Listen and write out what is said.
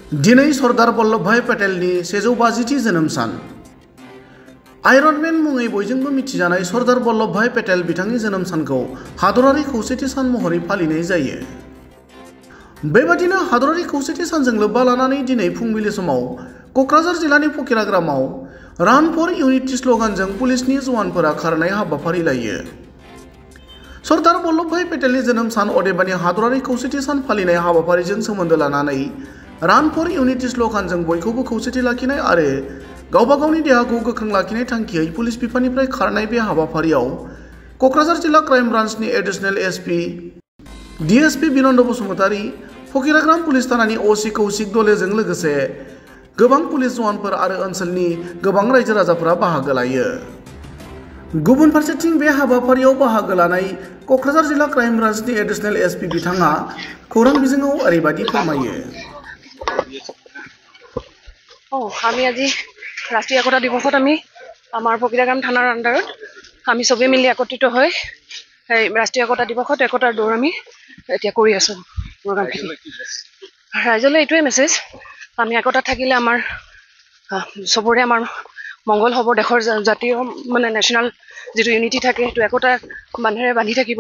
दिनै सरदार वल्लभभाई पेटेलनि 150थि जोनोम सान। आयरन मेन मुङै बयजोंबो मिथिजानाय सरदार वल्लभभाई पेटेल बिथांनि जोनोम सानखौ हादरारि खौसेथि सान महरै फालिनाय जायो। बेबादिनो हादरारि खौसेथि सानजों लोब्बा लानानै दिनै फुंबिलि समाव क'क्राझार जिल्लानि फकिराग्रामाव रान फर इउनिटि स्ल'गानजों पुलिसनि जवानफोरा खारनाय हाबाफारि लायो। सरदार वल्लभभाई पेटेलनि जोनोम सान अदेबानि हादरारि खौसेथि सान फालिनाय हाबाफारिजों सोमोन्दो लानानै रान फर इउनिटि स्ल'गानजों बयखौबो खौसेथि लाखिनाय आरो गावबा गावनि देहाखौ गोख्रों लाखिनाय थांखियै पुलिस बिफाननिफ्राय खारनाय बे हाबाफारियाव क'क्राझार जिल्ला क्राइम ब्रान्चनि additional SP DSP Binanda Basumatary, Fakiragram police थानानि असि कौशिक दलेजों लोगोसे गोबां पुलिस जवानफोर आरो ओनसोलनि गोबां रायजो राजाफोरा बाहागो लायो। गुबुन फारसेथिं बे हाबाफारियाव बाहागो लानाय क'क्राझार जिल्ला क्राइम ब्रान्चनि एडिशनेल एसपि बिथाङा खौरां बिजोङाव ओरैबायदि फोरमायो। আমি আজি ৰাষ্ট্ৰীয় একতা দিৱসত আমি আমাৰ ফকিৰাগ্ৰাম থানাৰ আণ্ডাৰত আমি চবেই মিলি একত্ৰিত হৈ ৰাষ্ট্ৰীয় একতা দিৱসত একতাৰ দৌৰ আমি এতিয়া কৰি আছোঁ প্ৰগ্ৰামখিনি। ৰাইজলৈ এইটোৱে মেছেজ, আমি একতাত থাকিলে আমাৰ চবৰে আমাৰ মংগল হ'ব, দেশৰ জাতীয় মানে নেশ্যনেল যিটো ইউনিটি থাকে সেইটো একতাৰ বান্ধেৰে বান্ধি থাকিব।